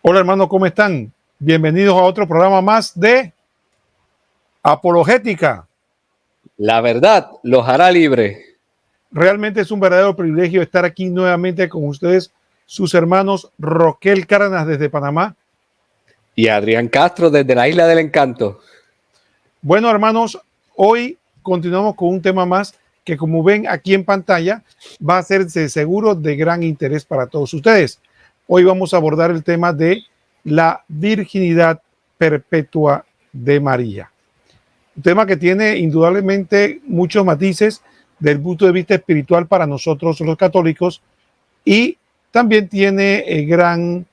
Hola hermanos, ¿cómo están? Bienvenidos a otro programa más de Apologética. La verdad los hará libre. Realmente es un verdadero privilegio estar aquí nuevamente con ustedes, sus hermanos Roquel Cárdenas desde Panamá y Adrián Castro desde la Isla del Encanto. Bueno, hermanos, hoy continuamos con un tema más que, como ven aquí en pantalla, va a ser de seguro de gran interés para todos ustedes. Hoy vamos a abordar el tema de la virginidad perpetua de María. Un tema que tiene indudablemente muchos matices desde el punto de vista espiritual para nosotros los católicos y también tiene gran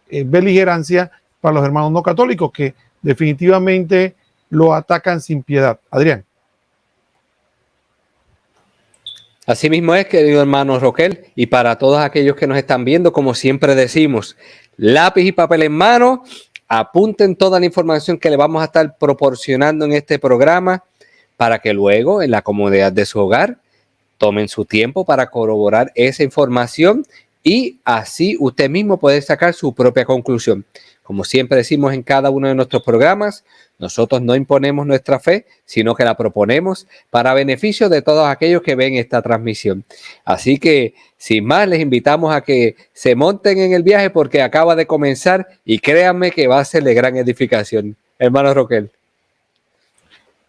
beligerancia para los hermanos no católicos que definitivamente lo atacan sin piedad. Adrián. Así mismo es, querido hermano Roquel, y para todos aquellos que nos están viendo, como siempre decimos, lápiz y papel en mano, apunten toda la información que le vamos a estar proporcionando en este programa para que luego, en la comodidad de su hogar, tomen su tiempo para corroborar esa información y así usted mismo puede sacar su propia conclusión. Como siempre decimos en cada uno de nuestros programas, nosotros no imponemos nuestra fe, sino que la proponemos para beneficio de todos aquellos que ven esta transmisión. Así que, sin más, les invitamos a que se monten en el viaje porque acaba de comenzar y créanme que va a ser de gran edificación. Hermano Roquel.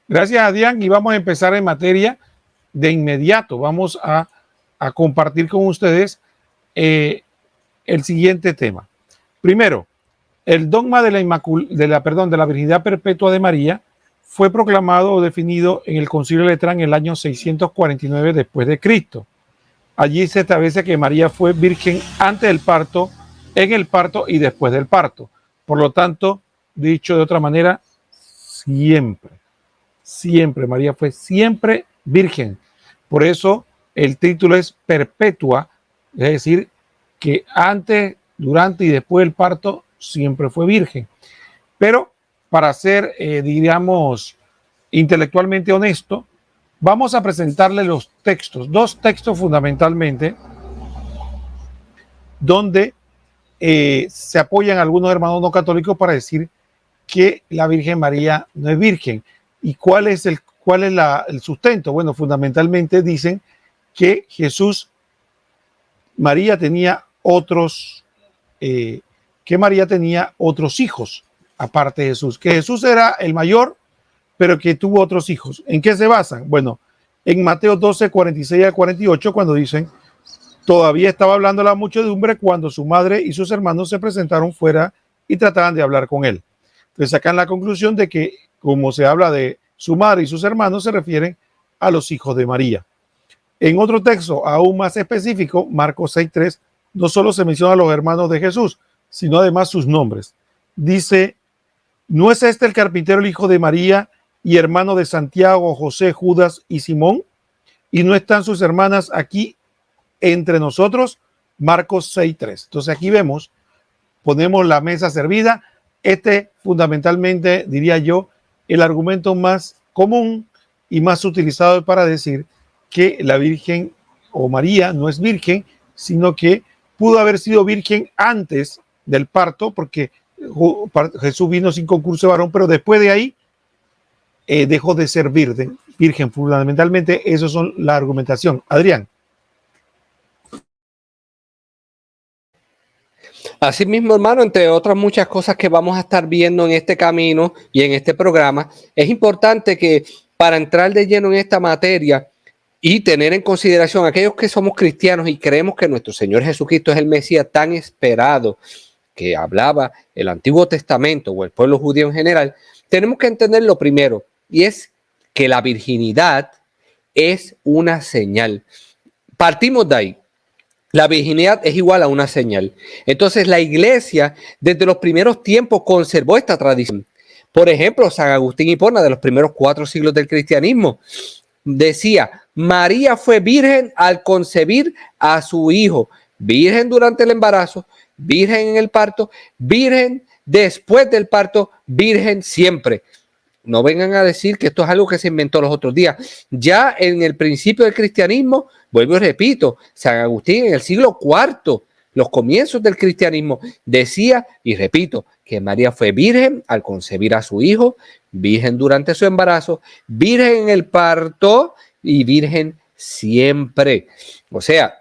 Gracias, Adrián, y vamos a empezar en materia de inmediato. Vamos a compartir con ustedes el siguiente tema. Primero, el dogma de la virginidad perpetua de María fue proclamado o definido en el Concilio de Letrán en el año 649 después de Cristo. Allí se establece que María fue virgen antes del parto, en el parto y después del parto. Por lo tanto, dicho de otra manera, siempre María fue siempre virgen. Por eso el título es perpetua, es decir, que antes, durante y después del parto siempre fue virgen. Pero para ser, diríamos, intelectualmente honesto, vamos a presentarle los textos, dos textos fundamentalmente, donde se apoyan algunos hermanos no católicos para decir que la Virgen María no es virgen. ¿Y cuál es el sustento? Bueno, fundamentalmente dicen que María tenía otros hijos aparte de Jesús, que Jesús era el mayor, pero que tuvo otros hijos. ¿En qué se basan? Bueno, en Mateo 12, 46 a 48, cuando dicen, todavía estaba hablando la muchedumbre cuando su madre y sus hermanos se presentaron fuera y trataban de hablar con él. Entonces sacan la conclusión de que, como se habla de su madre y sus hermanos, se refieren a los hijos de María. En otro texto aún más específico, Marcos 6:3, no solo se menciona a los hermanos de Jesús, sino además sus nombres. Dice, ¿no es este el carpintero, el hijo de María y hermano de Santiago, José, Judas y Simón? ¿Y no están sus hermanas aquí entre nosotros? Marcos 6:3. Entonces aquí vemos, ponemos la mesa servida. Fundamentalmente, diría yo, el argumento más común y más utilizado para decir que la Virgen o María no es virgen, sino que pudo haber sido virgen antes del parto, porque Jesús vino sin concurso de varón, pero después de ahí dejó de ser virgen. Fundamentalmente, eso son la argumentación. Adrián. Así mismo, hermano, entre otras muchas cosas que vamos a estar viendo en este camino y en este programa, es importante que para entrar de lleno en esta materia y tener en consideración a aquellos que somos cristianos y creemos que nuestro Señor Jesucristo es el Mesías tan esperado que hablaba el Antiguo Testamento o el pueblo judío en general, tenemos que entender lo primero, y es que la virginidad es una señal. Partimos de ahí. La virginidad es igual a una señal. Entonces la iglesia desde los primeros tiempos conservó esta tradición. Por ejemplo, San Agustín Hipona, de los primeros 4 siglos del cristianismo, decía, María fue virgen al concebir a su hijo, virgen durante el embarazo, virgen en el parto, virgen después del parto, virgen siempre. No vengan a decir que esto es algo que se inventó los otros días. Ya en el principio del cristianismo, vuelvo y repito, San Agustín en el siglo IV, los comienzos del cristianismo, decía, y repito, que María fue virgen al concebir a su hijo, virgen durante su embarazo, virgen en el parto y virgen siempre. O sea,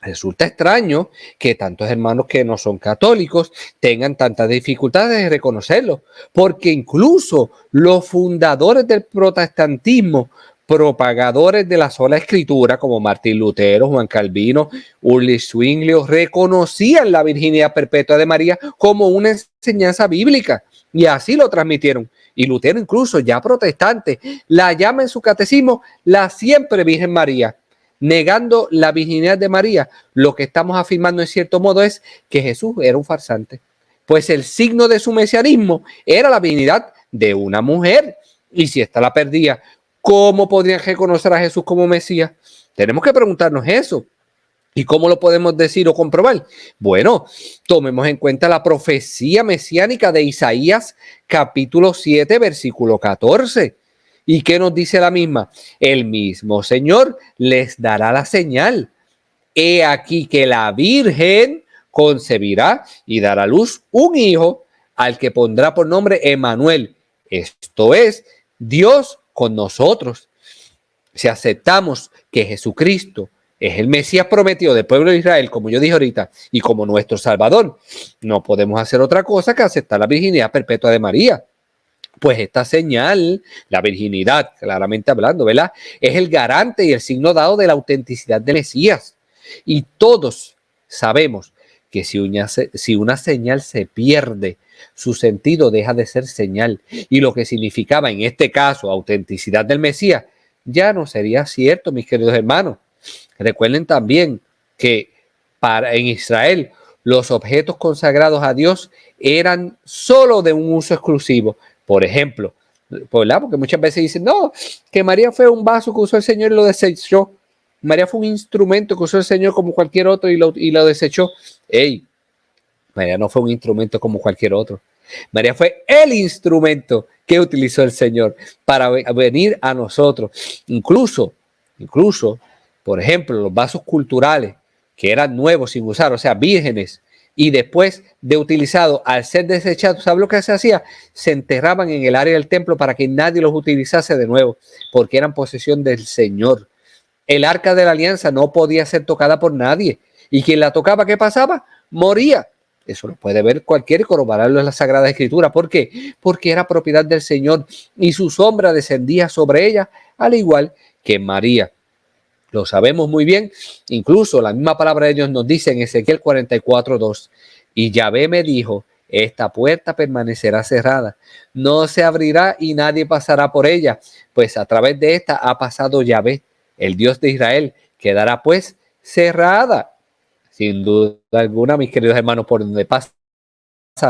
resulta extraño que tantos hermanos que no son católicos tengan tantas dificultades de reconocerlo, porque incluso los fundadores del protestantismo, propagadores de la sola escritura, como Martín Lutero, Juan Calvino, Ulrich Zwinglio, reconocían la virginidad perpetua de María como una enseñanza bíblica y así lo transmitieron. Y Lutero, incluso ya protestante, la llama en su catecismo la siempre Virgen María. Negando la virginidad de María, lo que estamos afirmando en cierto modo es que Jesús era un farsante, pues el signo de su mesianismo era la virginidad de una mujer, y si ésta la perdía, ¿cómo podrían reconocer a Jesús como Mesías? Tenemos que preguntarnos eso. ¿Y cómo lo podemos decir o comprobar? Bueno, tomemos en cuenta la profecía mesiánica de Isaías capítulo 7, versículo 14. ¿Y qué nos dice la misma? El mismo Señor les dará la señal. He aquí que la Virgen concebirá y dará a luz un hijo al que pondrá por nombre Emmanuel. Esto es, Dios con nosotros. Si aceptamos que Jesucristo es el Mesías prometido del pueblo de Israel, como yo dije ahorita, y como nuestro Salvador, no podemos hacer otra cosa que aceptar la virginidad perpetua de María. Pues esta señal, la virginidad, claramente hablando, ¿verdad? Es el garante y el signo dado de la autenticidad del Mesías. Y todos sabemos que si una señal se pierde, su sentido deja de ser señal. Y lo que significaba en este caso autenticidad del Mesías, ya no sería cierto, mis queridos hermanos. Recuerden también que en Israel los objetos consagrados a Dios eran solo de un uso exclusivo. Por ejemplo, ¿verdad? Porque muchas veces dicen, no, que María fue un vaso que usó el Señor y lo desechó. María fue un instrumento que usó el Señor como cualquier otro y lo desechó. ¡Ey! María no fue un instrumento como cualquier otro. María fue el instrumento que utilizó el Señor para venir a nosotros. Incluso, por ejemplo, los vasos culturales que eran nuevos sin usar, o sea, vírgenes, y después de utilizado, al ser desechados, ¿sabes lo que se hacía? Se enterraban en el área del templo para que nadie los utilizase de nuevo, porque eran posesión del Señor. El arca de la alianza no podía ser tocada por nadie, y quien la tocaba, ¿qué pasaba? Moría. Eso lo puede ver cualquiera y corroborarlo en la Sagrada Escritura. ¿Por qué? Porque era propiedad del Señor y su sombra descendía sobre ella, al igual que María. Lo sabemos muy bien. Incluso la misma palabra de Dios nos dice en Ezequiel 44:2. Y Yahvé me dijo, esta puerta permanecerá cerrada, no se abrirá y nadie pasará por ella, pues a través de esta ha pasado Yahvé, el Dios de Israel, quedará pues cerrada. Sin duda alguna, mis queridos hermanos, por donde pasa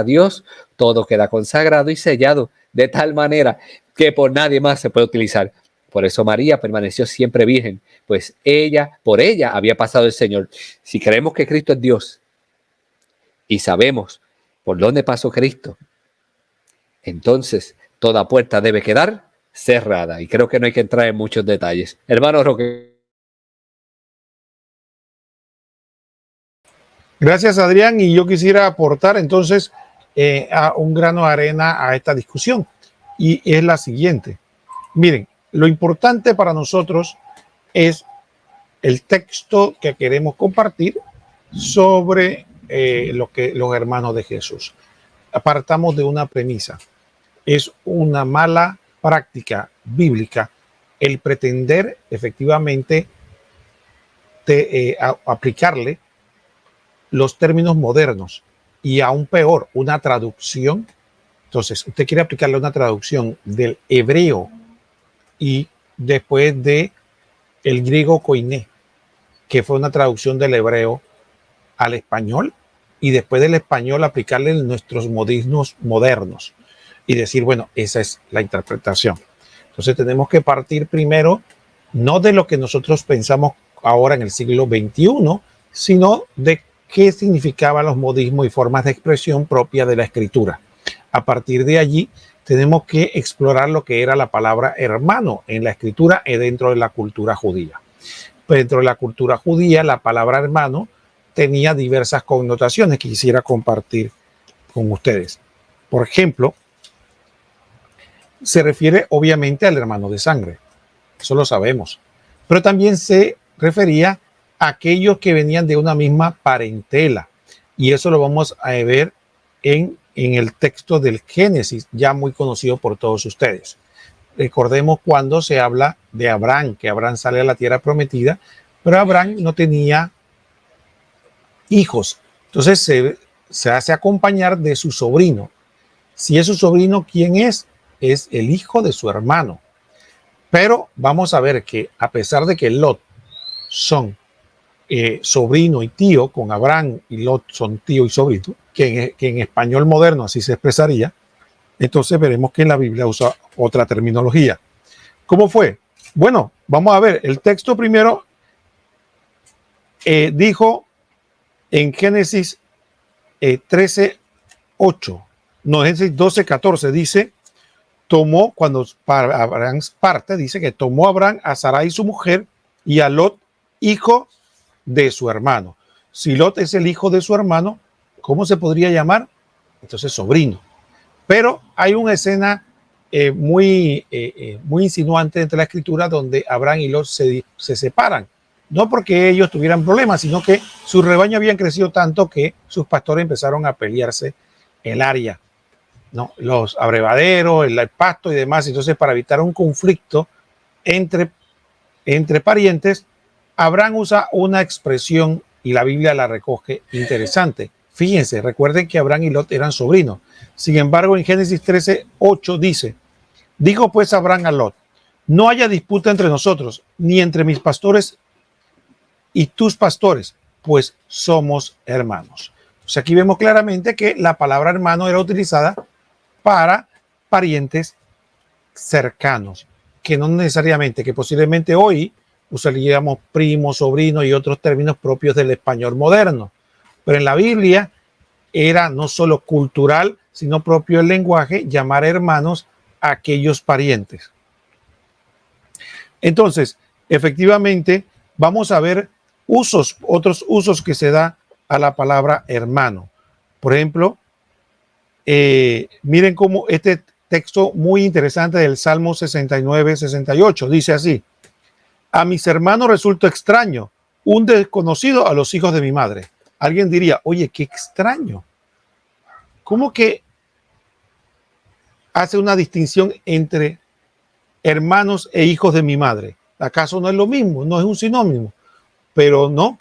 Dios, todo queda consagrado y sellado de tal manera que por nadie más se puede utilizar. Por eso María permaneció siempre virgen, pues por ella había pasado el Señor. Si creemos que Cristo es Dios y sabemos por dónde pasó Cristo, entonces toda puerta debe quedar cerrada. Y creo que no hay que entrar en muchos detalles. Hermano Roque. Gracias, Adrián. Y yo quisiera aportar entonces a un grano de arena a esta discusión. Y es la siguiente. Miren, lo importante para nosotros es el texto que queremos compartir sobre lo que los hermanos de Jesús. Apartamos de una premisa. Es una mala práctica bíblica el pretender efectivamente aplicarle los términos modernos y aún peor, una traducción. Entonces, usted quiere aplicarle una traducción del hebreo y después de el griego koiné, que fue una traducción del hebreo al español, y después del español aplicarle nuestros modismos modernos y decir, bueno, esa es la interpretación. Entonces tenemos que partir primero no de lo que nosotros pensamos ahora en el siglo XXI, sino de qué significaban los modismos y formas de expresión propia de la escritura. A partir de allí tenemos que explorar lo que era la palabra hermano en la escritura y dentro de la cultura judía. Dentro de la cultura judía, la palabra hermano tenía diversas connotaciones que quisiera compartir con ustedes. Por ejemplo, se refiere obviamente al hermano de sangre, eso lo sabemos, pero también se refería a aquellos que venían de una misma parentela, y eso lo vamos a ver en el texto del Génesis, ya muy conocido por todos ustedes. Recordemos cuando se habla de Abraham, que Abraham sale a la tierra prometida, pero Abraham no tenía hijos, entonces se hace acompañar de su sobrino. Si es su sobrino, ¿quién es? Es el hijo de su hermano. Pero vamos a ver que a pesar de que Lot son sobrino y tío, con Abraham y Lot son tío y sobrino, que en español moderno así se expresaría, entonces veremos que en la Biblia usa otra terminología. ¿Cómo fue? Bueno, vamos a ver, el texto primero dijo en Génesis 13:8, no, Génesis 12:14 dice, tomó, cuando Abraham parte, dice que tomó a Abraham a Sarai su mujer y a Lot, hijo de su hermano. Si Lot es el hijo de su hermano, ¿cómo se podría llamar? Entonces sobrino. Pero hay una escena muy insinuante entre la escritura donde Abraham y Lot se separan. No porque ellos tuvieran problemas, sino que su rebaño habían crecido tanto que sus pastores empezaron a pelearse el área, ¿no? Los abrevaderos, el pasto y demás. Entonces, para evitar un conflicto entre parientes, Abraham usa una expresión y la Biblia la recoge interesante. Fíjense, recuerden que Abraham y Lot eran sobrinos. Sin embargo, en Génesis 13:8 dice, dijo pues Abraham a Lot, no haya disputa entre nosotros, ni entre mis pastores y tus pastores, pues somos hermanos. O sea, aquí vemos claramente que la palabra hermano era utilizada para parientes cercanos, que no necesariamente, que posiblemente hoy usaríamos primo, sobrino y otros términos propios del español moderno. Pero en la Biblia era no solo cultural, sino propio el lenguaje, llamar hermanos a aquellos parientes. Entonces, efectivamente, vamos a ver otros usos que se da a la palabra hermano. Por ejemplo, miren cómo este texto muy interesante del Salmo 69-68 dice así, a mis hermanos resultó extraño, un desconocido a los hijos de mi madre. Alguien diría, oye, qué extraño. ¿Cómo que hace una distinción entre hermanos e hijos de mi madre? ¿Acaso no es lo mismo? No es un sinónimo. Pero no,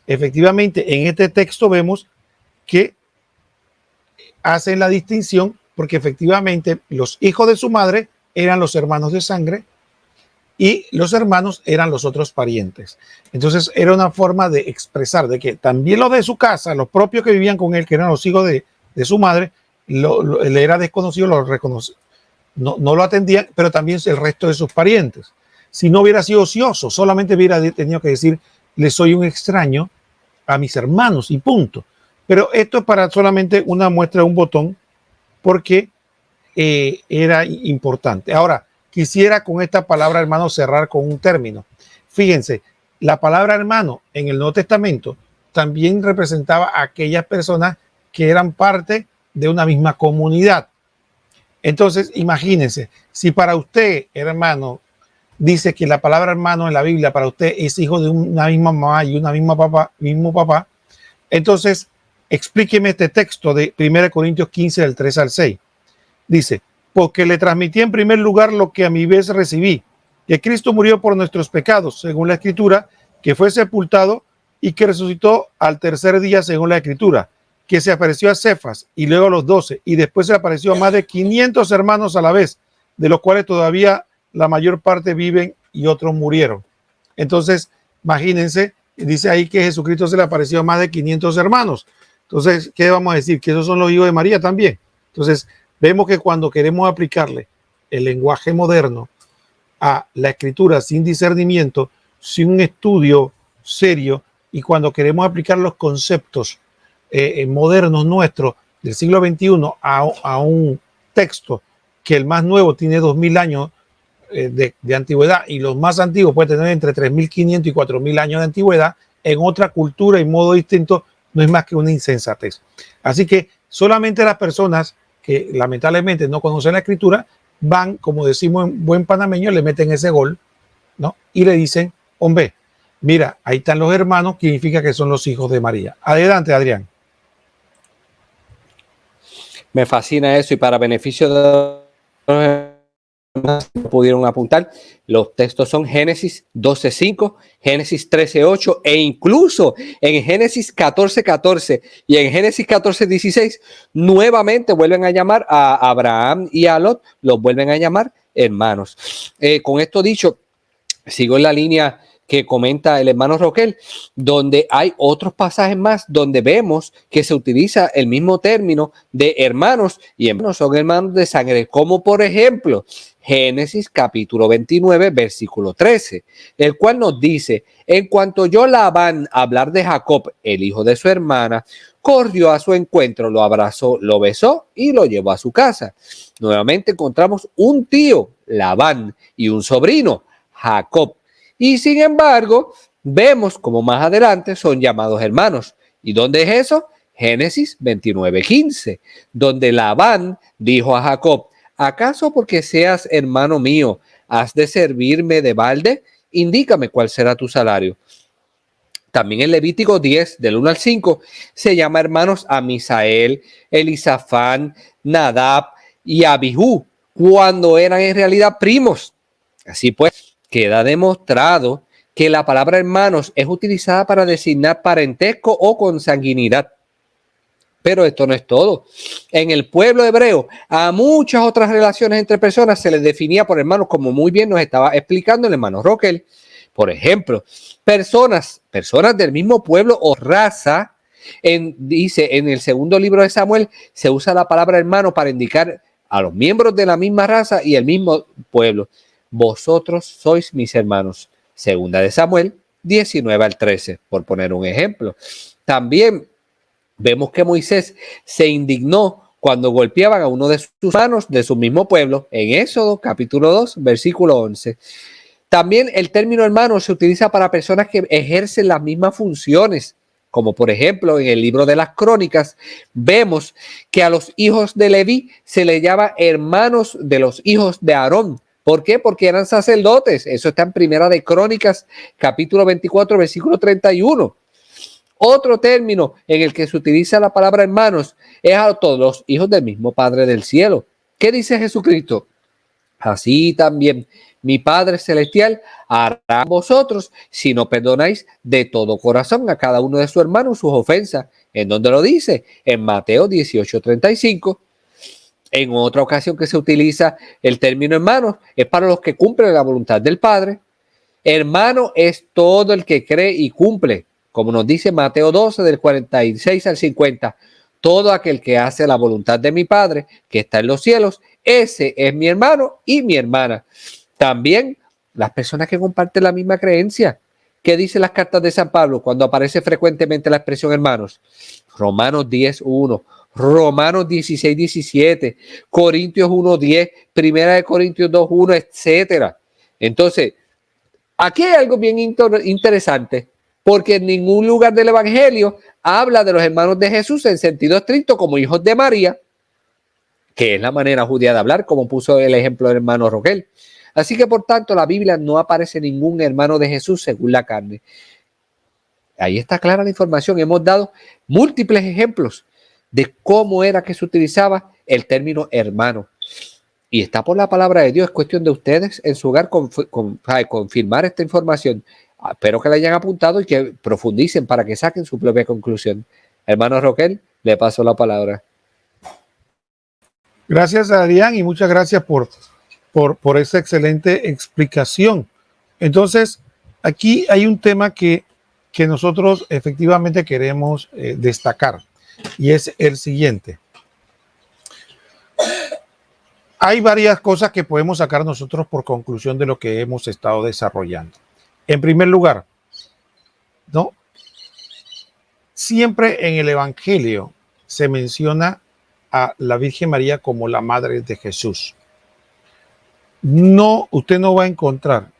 efectivamente, en este texto vemos que hacen la distinción porque efectivamente los hijos de su madre eran los hermanos de sangre y los hermanos eran los otros parientes. Entonces era una forma de expresar de que también los de su casa, los propios que vivían con él, que eran los hijos de su madre, le era desconocido, lo reconoció, no lo atendían, pero también el resto de sus parientes. Si no hubiera sido ocioso, solamente hubiera tenido que decir, le soy un extraño a mis hermanos y punto. Pero esto es para solamente una muestra de un botón porque era importante. Ahora, quisiera con esta palabra hermano cerrar con un término. Fíjense, la palabra hermano en el Nuevo Testamento también representaba a aquellas personas que eran parte de una misma comunidad. Entonces, imagínense, si para usted, hermano, dice que la palabra hermano en la Biblia para usted es hijo de una misma mamá y una mismo papá, entonces explíqueme este texto de 1 Corintios 15 del 3 al 6. Dice, porque le transmití en primer lugar lo que a mi vez recibí, que Cristo murió por nuestros pecados, según la Escritura, que fue sepultado y que resucitó al tercer día, según la Escritura, que se apareció a Cefas y luego a los 12, y después se apareció a más de 500 hermanos a la vez, de los cuales todavía la mayor parte viven y otros murieron. Entonces, imagínense, dice ahí que Jesucristo se le apareció a más de 500 hermanos. Entonces, ¿qué vamos a decir? Que esos son los hijos de María también. Entonces, vemos que cuando queremos aplicarle el lenguaje moderno a la escritura sin discernimiento, sin un estudio serio, y cuando queremos aplicar los conceptos modernos nuestros del siglo XXI a un texto que el más nuevo tiene 2000 años de antigüedad y los más antiguos pueden tener entre 3500 y 4000 años de antigüedad, en otra cultura y modo distinto, no es más que una insensatez. Así que solamente las personas que lamentablemente no conocen la escritura van, como decimos en buen panameño, le meten ese gol, ¿no? Y le dicen, hombre, mira, ahí están los hermanos, que significa que son los hijos de María. Adelante, Adrián. Me fascina eso y para beneficio de los pudieron apuntar, los textos son Génesis 12:5, Génesis 13:8 e incluso en Génesis 14:14 y en Génesis 14:16 nuevamente vuelven a llamar a Abraham y a Lot, los vuelven a llamar hermanos. Con esto dicho, sigo en la línea que comenta el hermano Roquel, donde hay otros pasajes más donde vemos que se utiliza el mismo término de hermanos y hermanos son hermanos de sangre, como por ejemplo Génesis capítulo 29 versículo 13, el cual nos dice, en cuanto oyó Labán hablar de Jacob, el hijo de su hermana, corrió a su encuentro, lo abrazó, lo besó y lo llevó a su casa. Nuevamente encontramos un tío, Labán, y un sobrino, Jacob. Y sin embargo, vemos como más adelante son llamados hermanos. ¿Y dónde es eso? Génesis 29:15, donde Labán dijo a Jacob, ¿acaso porque seas hermano mío, has de servirme de balde? Indícame cuál será tu salario. También en Levítico 10, del 1 al 5, se llama hermanos a Misael, Elisafán, Nadab y Abihú, cuando eran en realidad primos. Así pues, queda demostrado que la palabra hermanos es utilizada para designar parentesco o consanguinidad. Pero esto no es todo. En el pueblo hebreo, a muchas otras relaciones entre personas se les definía por hermanos, como muy bien nos estaba explicando el hermano Roquel. Por ejemplo, personas del mismo pueblo o raza, dice en el segundo libro de Samuel, se usa la palabra hermano para indicar a los miembros de la misma raza y el mismo pueblo. Vosotros sois mis hermanos. Segunda de Samuel 19-13, por poner un ejemplo. También vemos que Moisés se indignó cuando golpeaban a uno de sus hermanos de su mismo pueblo, en Éxodo capítulo 2, versículo 11. También el término hermano se utiliza para personas que ejercen las mismas funciones, como por ejemplo en el libro de las Crónicas, vemos que a los hijos de Leví se les llama hermanos de los hijos de Aarón. ¿Por qué? Porque eran sacerdotes. Eso está en Primera de Crónicas, capítulo 24, versículo 31. Otro término en el que se utiliza la palabra hermanos es a todos los hijos del mismo Padre del cielo. ¿Qué dice Jesucristo? Así también mi Padre Celestial hará a vosotros si no perdonáis de todo corazón a cada uno de sus hermanos sus ofensas. ¿En dónde lo dice? En Mateo 18:35. En otra ocasión que se utiliza el término hermanos es para los que cumplen la voluntad del Padre. Hermano es todo el que cree y cumple, como nos dice Mateo 12 del 46 al 50. Todo aquel que hace la voluntad de mi Padre que está en los cielos, ese es mi hermano y mi hermana. También las personas que comparten la misma creencia. ¿Qué dicen las cartas de San Pablo cuando aparece frecuentemente la expresión hermanos? Romanos 10:1, Romanos 16:17, Corintios 1:10, Primera de Corintios 2:1, etcétera. Entonces, aquí hay algo bien interesante, porque en ningún lugar del Evangelio habla de los hermanos de Jesús en sentido estricto como hijos de María, que es la manera judía de hablar, como puso el ejemplo del hermano Roquel. Así que, por tanto, en la Biblia no aparece ningún hermano de Jesús según la carne. Ahí está clara la información. Hemos dado múltiples ejemplos de cómo era que se utilizaba el término hermano. Y está por la palabra de Dios. Es cuestión de ustedes en su hogar confirmar esta información. Espero que la hayan apuntado y que profundicen para que saquen su propia conclusión. Hermano Roquel, le paso la palabra. Gracias, Adrián, y muchas gracias por esa excelente explicación. Entonces, aquí hay un tema que nosotros efectivamente queremos destacar, y es el siguiente. Hay varias cosas que podemos sacar nosotros por conclusión de lo que hemos estado desarrollando. En primer lugar, ¿no? Siempre en el Evangelio se menciona a la Virgen María como la madre de Jesús. No, usted no va a encontrar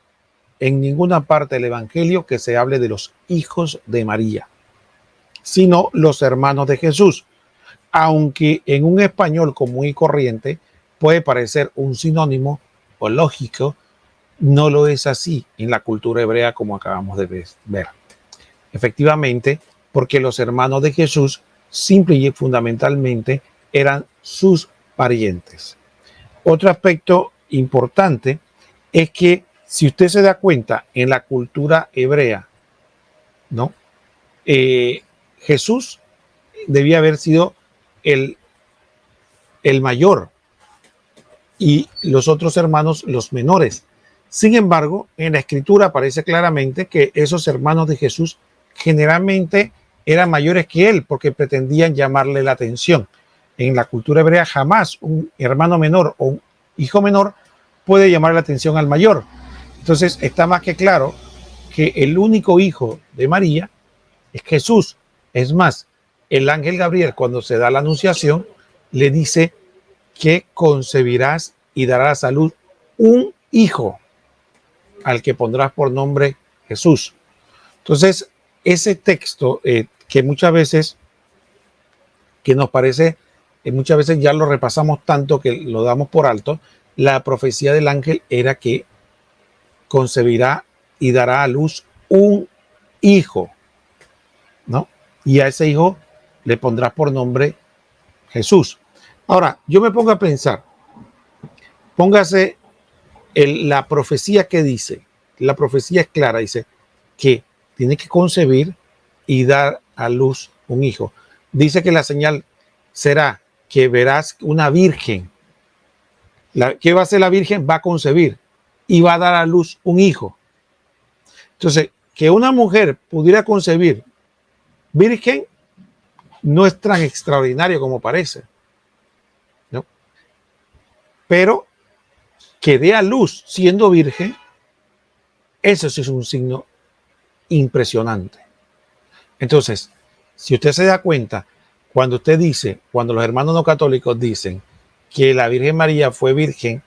en ninguna parte del Evangelio que se hable de los hijos de María, sino los hermanos de Jesús. Aunque en un español común y corriente puede parecer un sinónimo o lógico, no lo es así en la cultura hebrea como acabamos de ver. Efectivamente, porque los hermanos de Jesús simple y fundamentalmente eran sus parientes. Otro aspecto importante es que si usted se da cuenta en la cultura hebrea, ¿no? Jesús debía haber sido el mayor y los otros hermanos los menores. Sin embargo, en la escritura aparece claramente que esos hermanos de Jesús generalmente eran mayores que él porque pretendían llamarle la atención. En la cultura hebrea jamás un hermano menor o un hijo menor puede llamar la atención al mayor. Entonces está más que claro que el único hijo de María es Jesús. Es más, el ángel Gabriel, cuando se da la anunciación, le dice que concebirás y darás a luz un hijo al que pondrás por nombre Jesús. Entonces, ese texto que muchas veces nos parece, muchas veces ya lo repasamos tanto que lo damos por alto, la profecía del ángel era que concebirá y dará a luz un hijo, ¿no? Y a ese hijo le pondrás por nombre Jesús. Ahora, yo me pongo a pensar, póngase la profecía que dice, la profecía es clara, dice que tiene que concebir y dar a luz un hijo. Dice que la señal será que verás una virgen. ¿Qué va a hacer la virgen? Va a concebir y va a dar a luz un hijo. Entonces, que una mujer pudiera concebir virgen no es tan extraordinario como parece, ¿no? Pero que dé a luz siendo virgen, eso sí es un signo impresionante. Entonces, si usted se da cuenta, cuando usted dice, cuando los hermanos no católicos dicen que la Virgen María fue virgen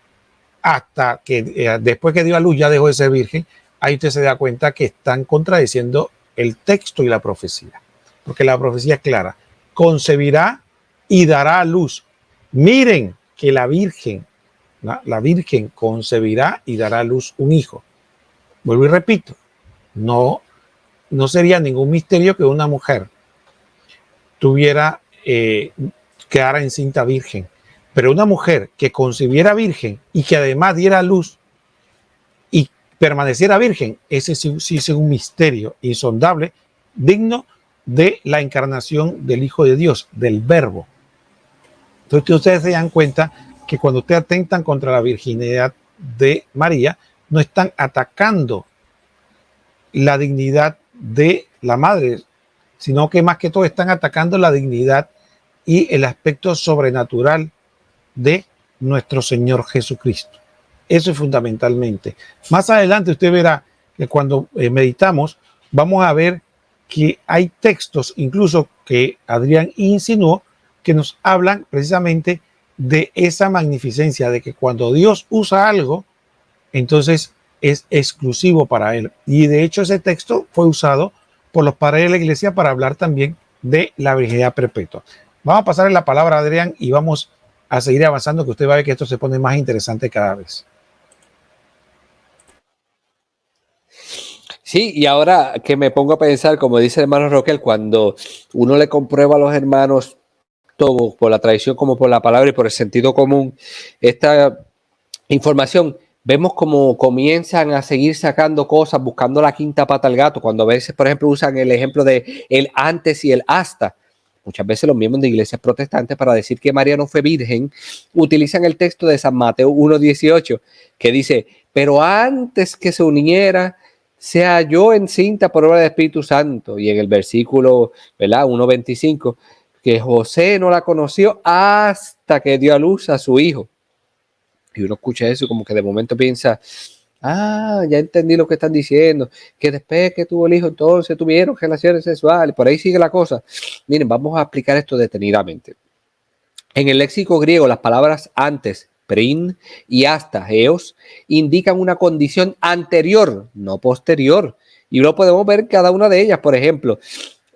hasta que después que dio a luz ya dejó de ser virgen, ahí usted se da cuenta que están contradiciendo el texto y la profecía, porque la profecía es clara: concebirá y dará a luz. Miren que la Virgen concebirá y dará a luz un hijo. Vuelvo y repito, no sería ningún misterio que una mujer quedara encinta virgen, pero una mujer que concibiera virgen y que además diera a luz y permaneciera virgen, ese sí es un misterio insondable, digno de la encarnación del Hijo de Dios, del Verbo. Entonces ustedes se dan cuenta que cuando ustedes atentan contra la virginidad de María, no están atacando la dignidad de la madre, sino que más que todo están atacando la dignidad y el aspecto sobrenatural de nuestro Señor Jesucristo. Eso es fundamentalmente. Más adelante usted verá que cuando meditamos vamos a ver que hay textos incluso que Adrián insinuó que nos hablan precisamente de esa magnificencia, de que cuando Dios usa algo, entonces es exclusivo para él. Y de hecho ese texto fue usado por los padres de la iglesia para hablar también de la virginidad perpetua. Vamos a pasarle la palabra a Adrián y vamos a seguir avanzando, que usted va a ver que esto se pone más interesante cada vez. Sí, y ahora que me pongo a pensar, como dice el hermano Roquel, cuando uno le comprueba a los hermanos todo por la tradición como por la palabra y por el sentido común esta información, vemos como comienzan a seguir sacando cosas, buscando la quinta pata al gato. Cuando a veces, por ejemplo, usan el ejemplo de el antes y el hasta. Muchas veces los miembros de iglesias protestantes, para decir que María no fue virgen, utilizan el texto de San Mateo 1:18, que dice: pero antes que se uniera, se halló encinta por obra del Espíritu Santo. Y en el versículo, ¿verdad?, 1:25, que José no la conoció hasta que dio a luz a su hijo. Y uno escucha eso como que de momento piensa: ya entendí lo que están diciendo, que después que tuvo el hijo entonces tuvieron relaciones sexuales. Por ahí sigue la cosa. Miren, vamos a explicar esto detenidamente. En el léxico griego, las palabras antes prin y hasta, eos, indican una condición anterior, no posterior. Y lo podemos ver en cada una de ellas. Por ejemplo,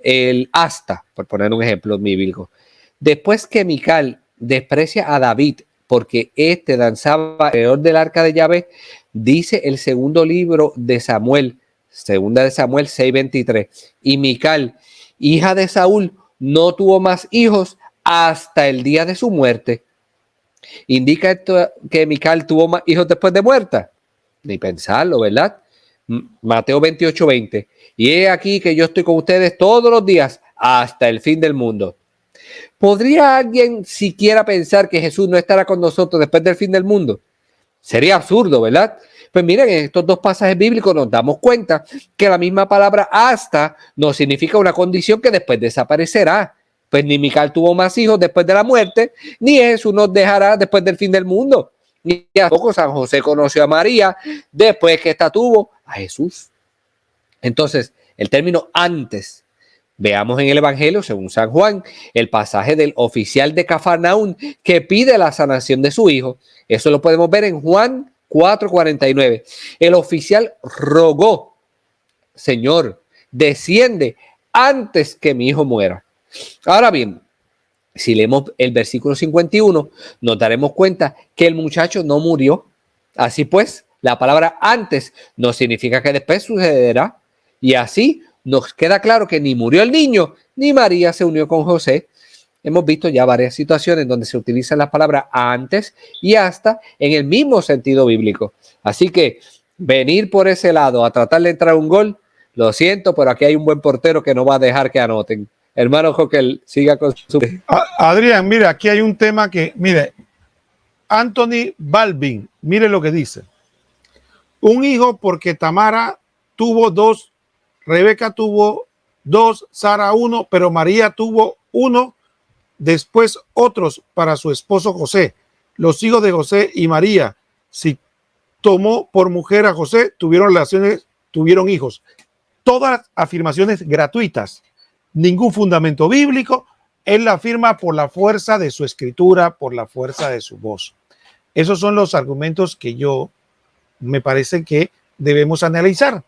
el hasta, por poner un ejemplo bíblico. Después que Mical desprecia a David porque éste danzaba alrededor del arca de Yahvé, dice el segundo libro de Samuel, segunda de Samuel 6:23, y Mical, hija de Saúl, no tuvo más hijos hasta el día de su muerte. ¿Indica esto que Mical tuvo más hijos después de muerta? Ni pensarlo, ¿verdad? Mateo 28:20. Y he aquí que yo estoy con ustedes todos los días hasta el fin del mundo. ¿Podría alguien siquiera pensar que Jesús no estará con nosotros después del fin del mundo? Sería absurdo, ¿verdad? Pues miren, en estos dos pasajes bíblicos nos damos cuenta que la misma palabra hasta no significa una condición que después desaparecerá. Pues ni Mical tuvo más hijos después de la muerte, ni Jesús nos dejará después del fin del mundo. Ni tampoco San José conoció a María después que ésta tuvo a Jesús. Entonces, el término antes, veamos en el Evangelio, según San Juan, el pasaje del oficial de Cafarnaún que pide la sanación de su hijo. Eso lo podemos ver en Juan 4:49. El oficial rogó, Señor, desciende antes que mi hijo muera. Ahora bien, si leemos el versículo 51, nos daremos cuenta que el muchacho no murió. Así pues, la palabra antes no significa que después sucederá. Y así nos queda claro que ni murió el niño, ni María se unió con José. Hemos visto ya varias situaciones donde se utilizan las palabras antes y hasta en el mismo sentido bíblico. Así que venir por ese lado a tratar de entrar un gol, lo siento, pero aquí hay un buen portero que no va a dejar que anoten. Hermano Joquel, siga con su... Adrián, mira, aquí hay un tema que, mire, Anthony Balvin, mire lo que dice. Un hijo porque Tamara tuvo dos, Rebeca tuvo dos, Sara uno, pero María tuvo uno, después otros para su esposo José. Los hijos de José y María, si tomó por mujer a José, tuvieron relaciones, tuvieron hijos. Todas afirmaciones gratuitas, ningún fundamento bíblico. Él la afirma por la fuerza de su escritura, por la fuerza de su voz. Esos son los argumentos que yo me parece que debemos analizar.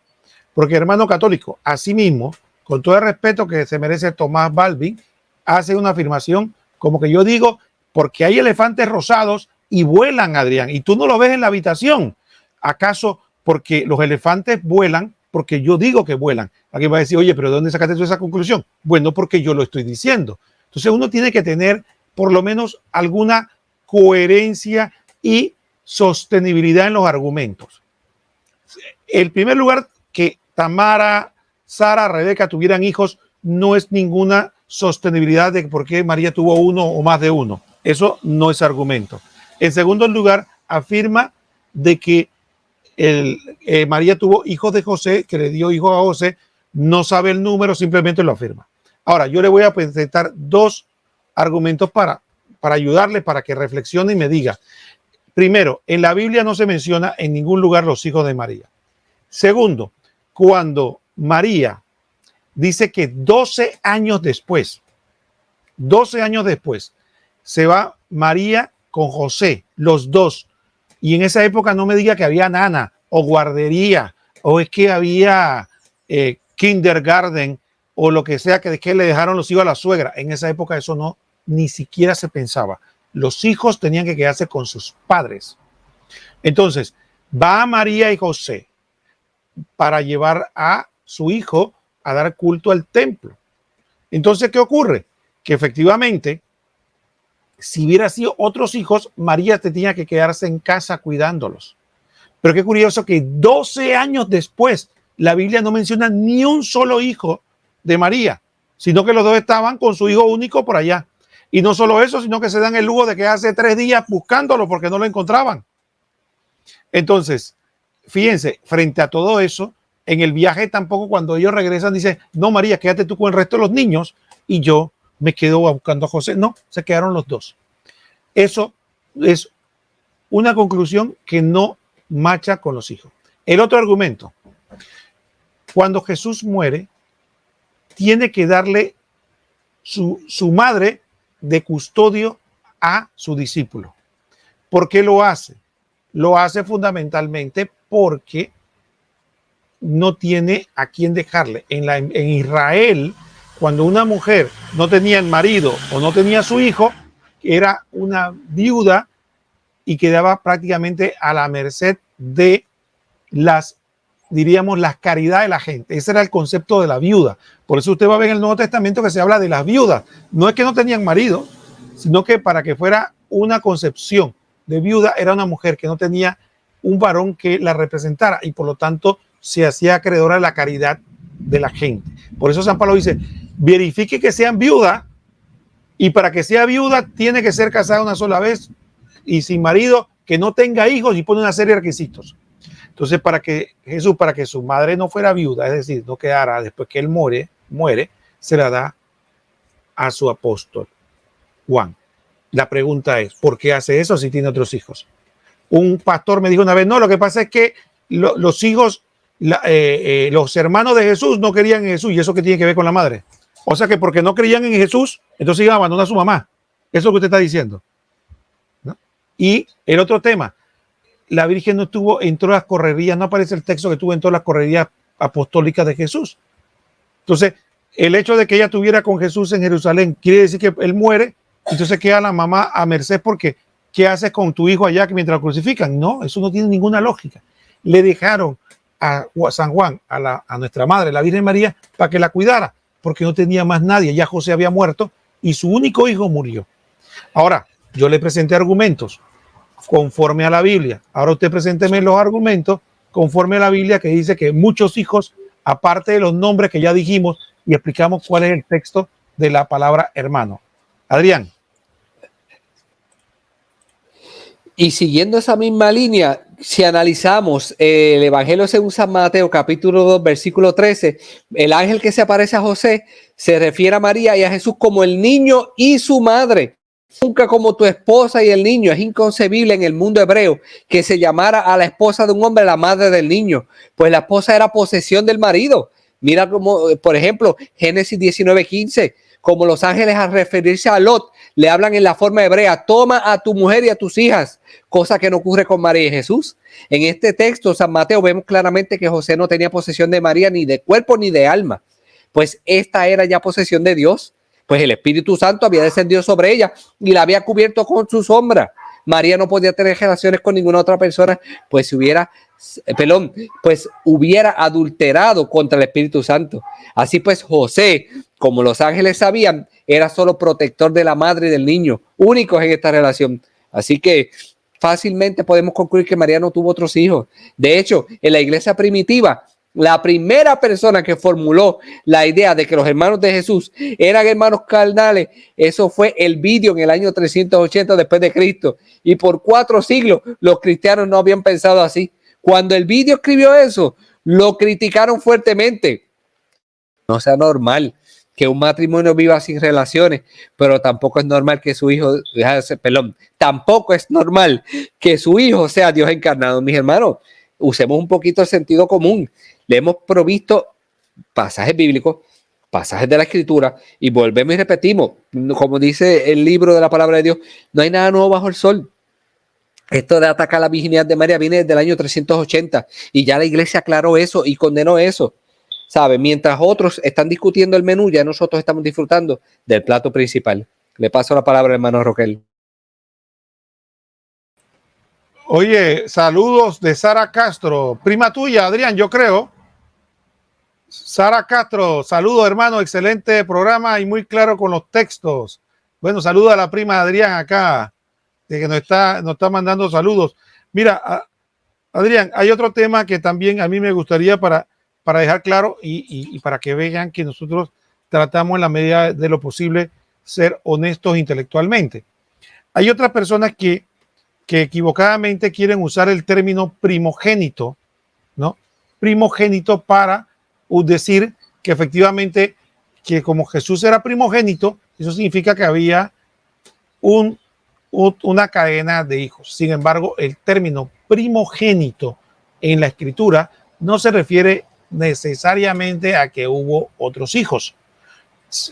Porque, hermano católico, asimismo, con todo el respeto que se merece Tomás Balvin, hace una afirmación como que yo digo, porque hay elefantes rosados y vuelan, Adrián, y tú no lo ves en la habitación. ¿Acaso porque los elefantes vuelan? Porque yo digo que vuelan. Alguien va a decir, oye, pero ¿de dónde sacaste tú esa conclusión? Bueno, porque yo lo estoy diciendo. Entonces uno tiene que tener por lo menos alguna coherencia y sostenibilidad en los argumentos. El primer lugar, que Tamara, Sara, Rebeca tuvieran hijos, no es ninguna sostenibilidad de por qué María tuvo uno o más de uno. Eso no es argumento. En segundo lugar, afirma de que María tuvo hijos de José, que le dio hijos a José, no sabe el número, simplemente lo afirma. Ahora, yo le voy a presentar dos argumentos para ayudarle, para que reflexione y me diga. Primero, en la Biblia no se menciona en ningún lugar los hijos de María. Segundo, cuando María dice que 12 años después, se va María con José, los dos. Y en esa época no me diga que había nana o guardería o es que había kindergarten o lo que sea que le dejaron los hijos a la suegra. En esa época eso no, ni siquiera se pensaba. Los hijos tenían que quedarse con sus padres. Entonces, va María y José para llevar a su hijo a dar culto al templo. Entonces, ¿qué ocurre? Que efectivamente, si hubiera sido otros hijos, María tenía que quedarse en casa cuidándolos. Pero qué curioso que 12 años después, la Biblia no menciona ni un solo hijo de María, sino que los dos estaban con su hijo único por allá. Y no solo eso, sino que se dan el lujo de que hace 3 días buscándolo porque no lo encontraban. Entonces, fíjense, frente a todo eso, en el viaje tampoco cuando ellos regresan dice, no María, quédate tú con el resto de los niños y yo me quedo buscando a José. No, se quedaron los dos. Eso es una conclusión que no macha con los hijos. El otro argumento, cuando Jesús muere, tiene que darle su madre de custodio a su discípulo. ¿Por qué lo hace? Lo hace fundamentalmente porque no tiene a quién dejarle. En Israel, cuando una mujer no tenía el marido o no tenía su hijo, era una viuda y quedaba prácticamente a la merced de las, diríamos, las caridades de la gente. Ese era el concepto de la viuda. Por eso usted va a ver en el Nuevo Testamento que se habla de las viudas. No es que no tenían marido, sino que para que fuera una concepción de viuda, era una mujer que no tenía un varón que la representara y por lo tanto se hacía acreedora de la caridad de la gente. Por eso San Pablo dice, verifique que sean viudas, y para que sea viuda tiene que ser casada una sola vez y sin marido, que no tenga hijos, y pone una serie de requisitos. Entonces, para que Jesús, para que su madre no fuera viuda, es decir, no quedara después que él muere, se la da a su apóstol Juan. La pregunta es, ¿por qué hace eso si tiene otros hijos? Un pastor me dijo una vez, no, lo que pasa es que los hijos, los hermanos de Jesús no querían en Jesús. ¿Y eso qué tiene que ver con la madre? O sea que porque no creían en Jesús, entonces iban a abandonar a su mamá. Eso es lo que usted está diciendo, ¿no? Y el otro tema, la Virgen no estuvo en todas las correrías, no aparece el texto que estuvo en todas las correrías apostólicas de Jesús. Entonces, el hecho de que ella estuviera con Jesús en Jerusalén quiere decir que él muere, entonces queda la mamá a merced porque ¿qué haces con tu hijo allá mientras lo crucifican? No, eso no tiene ninguna lógica. Le dejaron a San Juan, a nuestra madre, la Virgen María, para que la cuidara, porque no tenía más nadie. Ya José había muerto y su único hijo murió. Ahora, yo le presenté argumentos conforme a la Biblia. Ahora usted presénteme los argumentos conforme a la Biblia, que dice que muchos hijos, aparte de los nombres que ya dijimos, y explicamos cuál es el texto de la palabra hermano. Adrián. Y siguiendo esa misma línea, si analizamos el Evangelio según San Mateo, capítulo 2, versículo 13, el ángel que se aparece a José se refiere a María y a Jesús como el niño y su madre, nunca como tu esposa y el niño. Es inconcebible en el mundo hebreo que se llamara a la esposa de un hombre la madre del niño, pues la esposa era posesión del marido. Mira como, por ejemplo, Génesis 19:15, como los ángeles al referirse a Lot le hablan en la forma hebrea, toma a tu mujer y a tus hijas, cosa que no ocurre con María y Jesús. En este texto, San Mateo, vemos claramente que José no tenía posesión de María ni de cuerpo ni de alma, pues esta era ya posesión de Dios, pues el Espíritu Santo había descendido sobre ella y la había cubierto con su sombra. María no podía tener relaciones con ninguna otra persona, pues hubiera adulterado contra el Espíritu Santo. Así pues, José, como los ángeles sabían, era solo protector de la madre y del niño, únicos en esta relación. Así que fácilmente podemos concluir que María no tuvo otros hijos. De hecho, en la iglesia primitiva, la primera persona que formuló la idea de que los hermanos de Jesús eran hermanos carnales, eso fue el Elvidio en el año 380 después de Cristo. Y por 4 siglos los cristianos no habían pensado así. Cuando el Elvidio escribió eso, lo criticaron fuertemente. No sea normal que un matrimonio viva sin relaciones, pero tampoco es normal que su hijo, tampoco es normal que su hijo sea Dios encarnado. Mis hermanos, usemos un poquito el sentido común. Le hemos provisto pasajes bíblicos, pasajes de la Escritura, y volvemos y repetimos, como dice el libro de la palabra de Dios, no hay nada nuevo bajo el sol. Esto de atacar la virginidad de María viene desde el año 380 y ya la iglesia aclaró eso y condenó eso. ¿Sabe? Mientras otros están discutiendo el menú, ya nosotros estamos disfrutando del plato principal. Le paso la palabra al hermano Roquel. Oye, saludos de Sara Castro, prima tuya, Adrián, yo creo. Sara Castro, saludos hermano, excelente programa y muy claro con los textos. Bueno, saludo a la prima Adrián acá, de que nos está mandando saludos. Mira, Adrián, hay otro tema que también a mí me gustaría para dejar claro y para que vean que nosotros tratamos en la medida de lo posible ser honestos intelectualmente. Hay otras personas que equivocadamente quieren usar el término primogénito, ¿no? Primogénito para decir que efectivamente que como Jesús era primogénito, eso significa que había una cadena de hijos. Sin embargo, el término primogénito en la Escritura no se refiere necesariamente a que hubo otros hijos.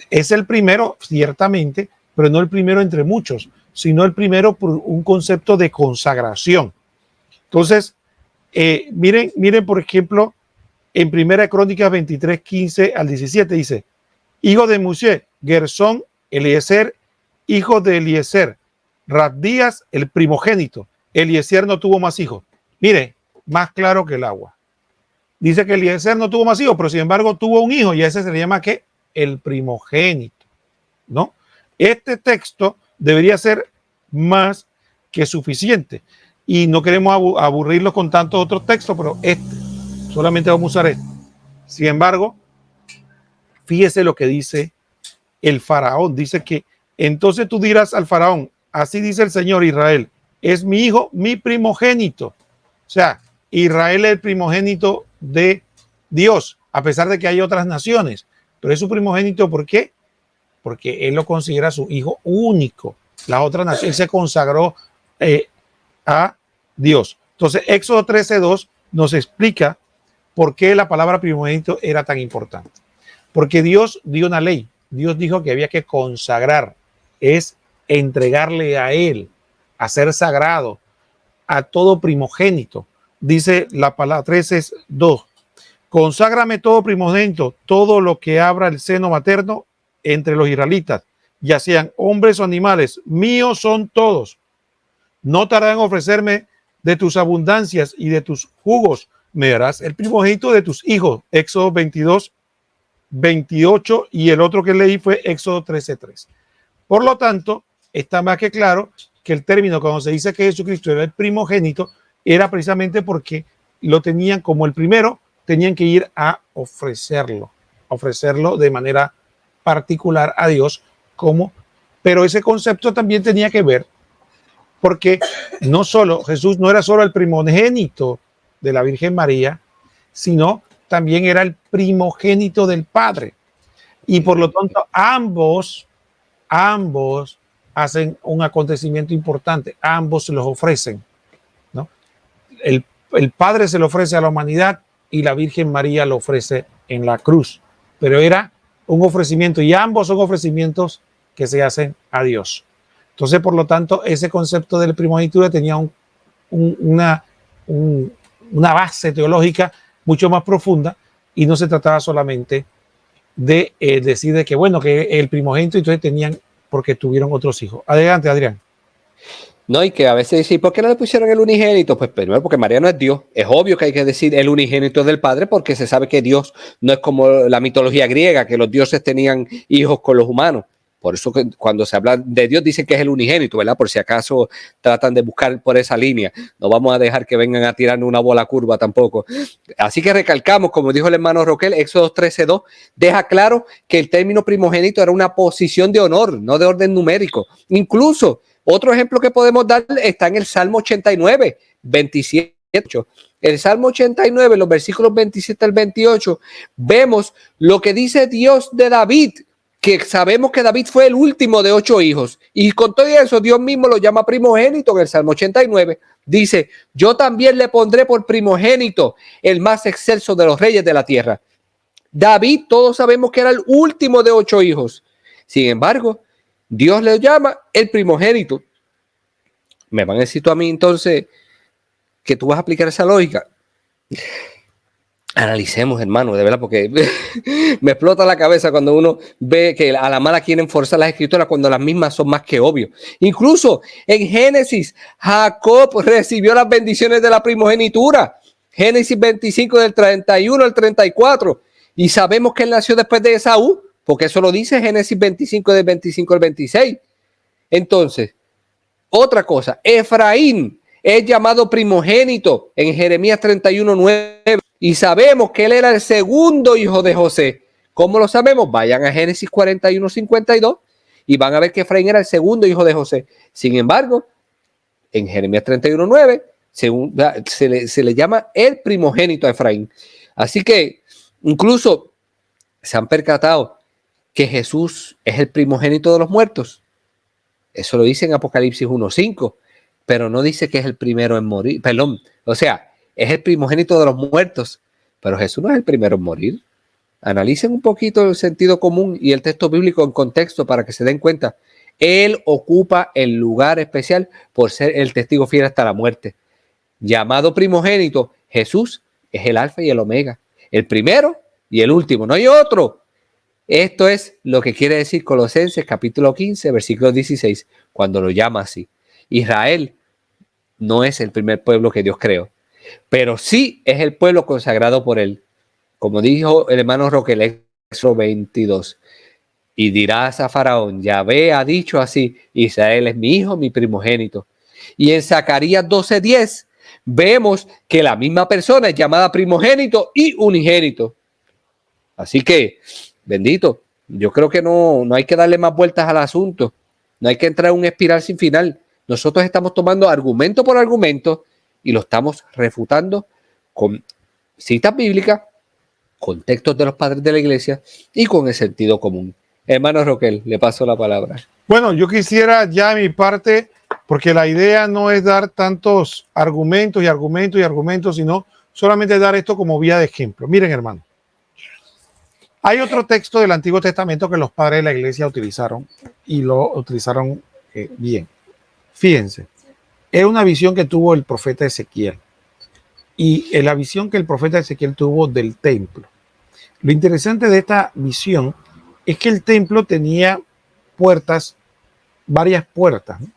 Es el primero, ciertamente, pero no el primero entre muchos. sino el primero por un concepto de consagración. Entonces, miren, por ejemplo, en Primera Crónicas 23, 15 al 17 dice, hijo de Musé, Gersón, Eliezer, hijo de Eliezer, Rabdías, el primogénito. Eliezer no tuvo más hijos. Mire, más claro que el agua. Dice que Eliezer no tuvo más hijos, pero sin embargo tuvo un hijo y a ese se le llama ¿qué? El primogénito, ¿no? Este texto debería ser más que suficiente y no queremos aburrirlos con tantos otros textos, pero solamente vamos a usar este. Sin embargo, fíjese lo que dice el faraón. Dice que entonces tú dirás al faraón, así dice el Señor Israel, es mi hijo, mi primogénito. O sea, Israel es el primogénito de Dios, a pesar de que hay otras naciones, pero es su primogénito. ¿Por qué? Porque él lo considera su hijo único. Las otras naciones, él se consagró a Dios. Entonces, Éxodo 13:2 nos explica por qué la palabra primogénito era tan importante. Porque Dios dio una ley. Dios dijo que había que consagrar, es entregarle a él, a ser sagrado, a todo primogénito. Dice la palabra 13:2, conságrame todo primogénito, todo lo que abra el seno materno entre los israelitas, ya sean hombres o animales, míos son todos. No tardarán en ofrecerme de tus abundancias y de tus jugos, me darás el primogénito de tus hijos. Éxodo 22:28 y el otro que leí fue Éxodo 13:3. Por lo tanto, está más que claro que el término cuando se dice que Jesucristo era el primogénito era precisamente porque lo tenían como el primero, tenían que ir a ofrecerlo de manera particular a Dios pero ese concepto también tenía que ver porque Jesús no era solo el primogénito de la Virgen María, sino también era el primogénito del Padre. Y por lo tanto, ambos hacen un acontecimiento importante, ambos se los ofrecen, ¿no? El Padre se lo ofrece a la humanidad y la Virgen María lo ofrece en la cruz, pero era un ofrecimiento y ambos son ofrecimientos que se hacen a Dios. Entonces, por lo tanto, ese concepto de la primogenitura tenía una base teológica mucho más profunda y no se trataba solamente de decir de que, bueno, que el primogénito, entonces tenían porque tuvieron otros hijos. Adelante, Adrián. No, y que a veces dicen, ¿por qué no le pusieron el unigénito? Pues primero porque María no es Dios. Es obvio que hay que decir el unigénito del Padre porque se sabe que Dios no es como la mitología griega, que los dioses tenían hijos con los humanos. Por eso que cuando se habla de Dios dicen que es el unigénito, ¿verdad? Por si acaso tratan de buscar por esa línea. No vamos a dejar que vengan a tirarnos una bola curva tampoco. Así que recalcamos, como dijo el hermano Roquel, Éxodo 13:2, deja claro que el término primogénito era una posición de honor, no de orden numérico. Incluso, otro ejemplo que podemos dar está en el Salmo 89, 27. El Salmo 89, los versículos 27 al 28, vemos lo que dice Dios de David, que sabemos que David fue el último de 8 hijos. Y con todo eso, Dios mismo lo llama primogénito en el Salmo 89. Dice, yo también le pondré por primogénito el más excelso de los reyes de la tierra. David, todos sabemos que era el último de 8 hijos. Sin embargo, Dios le llama el primogénito. Me van a decir tú a mí entonces que tú vas a aplicar esa lógica. Analicemos, hermano, de verdad, porque me explota la cabeza cuando uno ve que a la mala quieren forzar las escrituras cuando las mismas son más que obvio. Incluso en Génesis, Jacob recibió las bendiciones de la primogenitura. Génesis 25 del 31 al 34. Y sabemos que él nació después de Esaú, porque eso lo dice Génesis 25 del 25 al 26. Entonces, otra cosa, Efraín es llamado primogénito en Jeremías 31:9 y sabemos que él era el segundo hijo de José. ¿Cómo lo sabemos? Vayan a Génesis 41:52 y van a ver que Efraín era el segundo hijo de José. Sin embargo, en Jeremías 31:9 se le llama el primogénito a Efraín. Así que incluso se han percatado que Jesús es el primogénito de los muertos. Eso lo dice en Apocalipsis 1:5. Pero no dice que es el primero en morir. Perdón, o sea, es el primogénito de los muertos. Pero Jesús no es el primero en morir. analicen un poquito el sentido común y el texto bíblico en contexto para que se den cuenta. Él ocupa el lugar especial por ser el testigo fiel hasta la muerte. Llamado primogénito, Jesús es el alfa y el omega, el primero y el último, no hay otro. Esto es lo que quiere decir Colosenses capítulo 15, versículo 16, cuando lo llama así. Israel no es el primer pueblo que Dios creó, pero sí es el pueblo consagrado por él. Como dijo el hermano Roque, Éxodo 22. Y dirás a Faraón, Yahvé ha dicho así, Israel es mi hijo, mi primogénito. Y en Zacarías 12:10 vemos que la misma persona es llamada primogénito y unigénito. Así que, bendito, yo creo que no hay que darle más vueltas al asunto. No hay que entrar en un espiral sin final. Nosotros estamos tomando argumento por argumento y lo estamos refutando con citas bíblicas, con textos de los padres de la iglesia y con el sentido común. Hermano Roquel, le paso la palabra. Bueno, yo quisiera ya mi parte, porque la idea no es dar tantos argumentos y argumentos y argumentos, sino solamente dar esto como vía de ejemplo. Miren, hermano, hay otro texto del Antiguo Testamento que los padres de la iglesia utilizaron y lo utilizaron bien. Fíjense, es una visión que tuvo el profeta Ezequiel y la visión que el profeta Ezequiel tuvo del templo. Lo interesante de esta visión es que el templo tenía puertas, varias puertas, ¿no?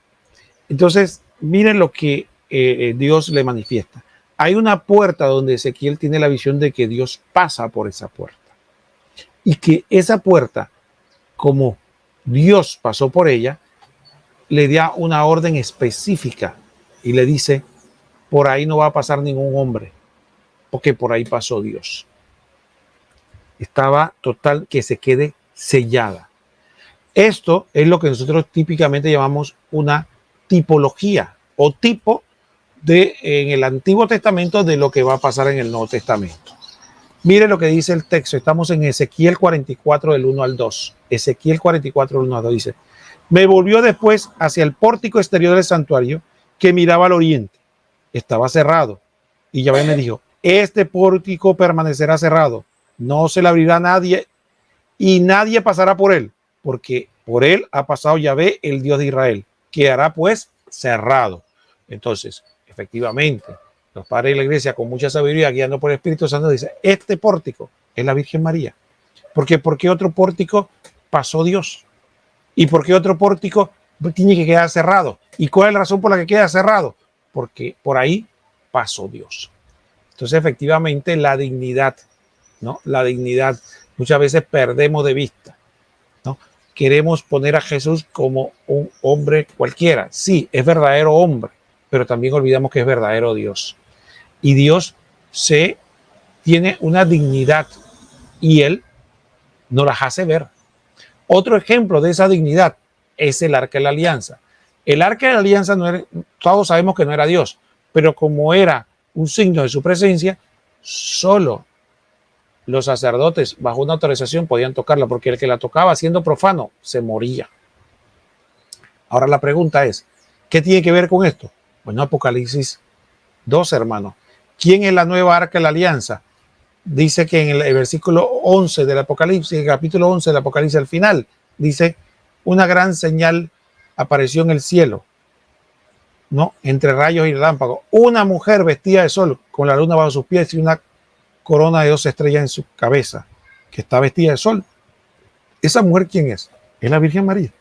Entonces, miren lo que Dios le manifiesta. Hay una puerta donde Ezequiel tiene la visión de que Dios pasa por esa puerta. Y que esa puerta, como Dios pasó por ella, le da una orden específica y le dice, por ahí no va a pasar ningún hombre, porque por ahí pasó Dios. Estaba total que se quede sellada. Esto es lo que nosotros típicamente llamamos una tipología o tipo en el Antiguo Testamento de lo que va a pasar en el Nuevo Testamento. Mire lo que dice el texto. Estamos en Ezequiel 44 del 1 al 2. Ezequiel 44 del 1 al 2 dice, me volvió después hacia el pórtico exterior del santuario que miraba al oriente. Estaba cerrado. Y Yahvé me dijo, este pórtico permanecerá cerrado. No se le abrirá a nadie y nadie pasará por él, porque por él ha pasado Yahvé, el Dios de Israel. Quedará pues cerrado. Entonces, efectivamente, los padres de la iglesia con mucha sabiduría, guiando por el Espíritu Santo, dicen, este pórtico es la Virgen María. ¿Por qué otro pórtico pasó Dios? ¿Y por qué otro pórtico tiene que quedar cerrado? ¿Y cuál es la razón por la que queda cerrado? Porque por ahí pasó Dios. Entonces, efectivamente, la dignidad, ¿no? La dignidad muchas veces perdemos de vista, ¿no? Queremos poner a Jesús como un hombre cualquiera. Sí, es verdadero hombre, pero también olvidamos que es verdadero Dios. Y Dios tiene una dignidad y Él nos las hace ver. Otro ejemplo de esa dignidad es el Arca de la Alianza. El Arca de la Alianza todos sabemos que no era Dios, pero como era un signo de su presencia, solo los sacerdotes bajo una autorización podían tocarla, porque el que la tocaba siendo profano se moría. Ahora la pregunta es, ¿qué tiene que ver con esto? Bueno, Apocalipsis 2, hermanos. ¿Quién es la nueva Arca de la Alianza? Dice que en el versículo 11 del Apocalipsis, el capítulo 11 del Apocalipsis, al final, dice, una gran señal apareció en el cielo, ¿no? Entre rayos y relámpagos. Una mujer vestida de sol, con la luna bajo sus pies y una corona de 2 estrellas en su cabeza, que está vestida de sol. ¿Esa mujer quién es? Es la Virgen María.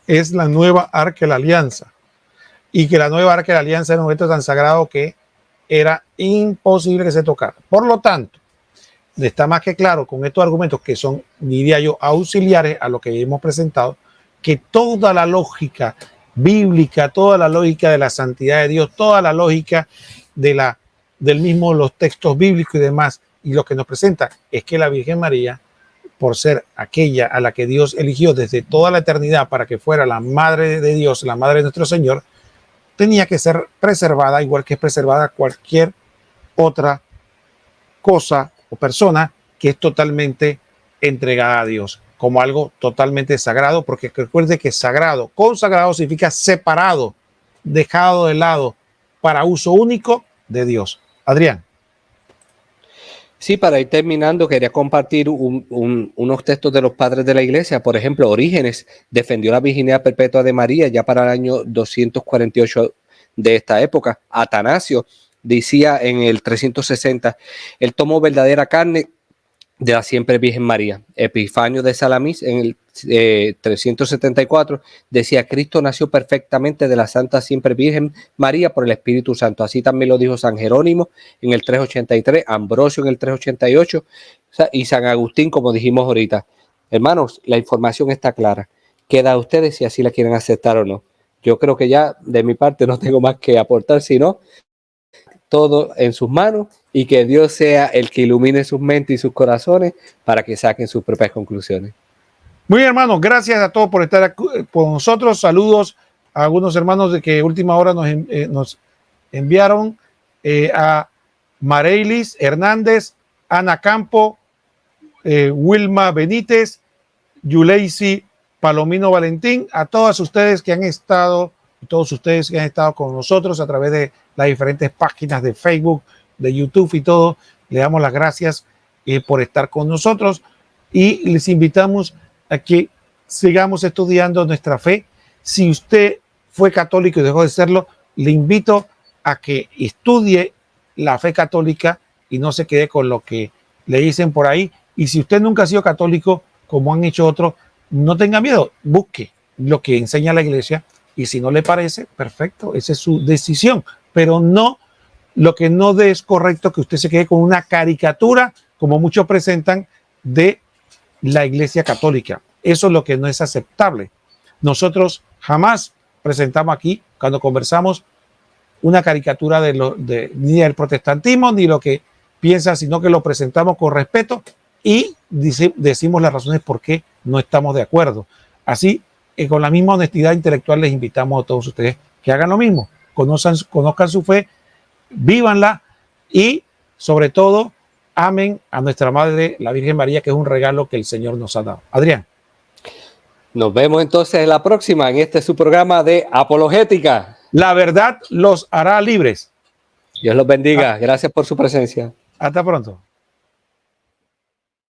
Es la nueva Arca de la Alianza. Y que la nueva Arca de la Alianza era un objeto tan sagrado que era imposible que se tocara. Por lo tanto, está más que claro con estos argumentos que son, diría yo, auxiliares a lo que hemos presentado, que toda la lógica bíblica, toda la lógica de la santidad de Dios, toda la lógica del mismo los textos bíblicos y demás, y lo que nos presenta es que la Virgen María, por ser aquella a la que Dios eligió desde toda la eternidad para que fuera la madre de Dios, la madre de nuestro Señor, tenía que ser preservada, igual que es preservada cualquier otra cosa o persona que es totalmente entregada a Dios, como algo totalmente sagrado, porque recuerde que sagrado, consagrado significa separado, dejado de lado para uso único de Dios. Adrián. Sí, para ir terminando, quería compartir unos textos de los padres de la iglesia. Por ejemplo, Orígenes defendió la virginidad perpetua de María ya para el año 248 de esta época. Atanasio decía en el 360, él tomó verdadera carne de la siempre Virgen María. Epifanio de Salamis en el 374 decía: Cristo nació perfectamente de la Santa Siempre Virgen María por el Espíritu Santo. Así también lo dijo San Jerónimo en el 383, Ambrosio en el 388 y San Agustín, como dijimos ahorita. Hermanos, la información está clara. Queda a ustedes si así la quieren aceptar o no. Yo creo que ya de mi parte no tengo más que aportar, sino todo en sus manos, y que Dios sea el que ilumine sus mentes y sus corazones para que saquen sus propias conclusiones. Muy bien, hermanos, gracias a todos por estar con nosotros. Saludos a algunos hermanos de que última hora nos enviaron, a Mareilis Hernández, Ana Campo, Wilma Benítez, Yuleisi Palomino Valentín, a todas ustedes que han estado, todos ustedes que han estado con nosotros a través de las diferentes páginas de Facebook, de YouTube y todo. Le damos las gracias por estar con nosotros y les invitamos a que sigamos estudiando nuestra fe. Si usted fue católico y dejó de serlo, le invito a que estudie la fe católica y no se quede con lo que le dicen por ahí. Y si usted nunca ha sido católico, como han hecho otros, no tenga miedo, busque lo que enseña la iglesia, y si no le parece, perfecto, esa es su decisión, pero no, lo que no es correcto que usted se quede con una caricatura, como muchos presentan, de la iglesia católica. Eso es lo que no es aceptable. Nosotros jamás presentamos aquí, cuando conversamos, una caricatura ni del protestantismo, ni lo que piensa, sino que lo presentamos con respeto y decimos las razones por qué no estamos de acuerdo. Así, con la misma honestidad intelectual, les invitamos a todos ustedes que hagan lo mismo, conozcan su fe, vívanla y, sobre todo, amen a nuestra Madre, la Virgen María, que es un regalo que el Señor nos ha dado. Adrián. Nos vemos entonces en la próxima, en este su programa de Apologética. La verdad los hará libres. Dios los bendiga. Gracias por su presencia. Hasta pronto.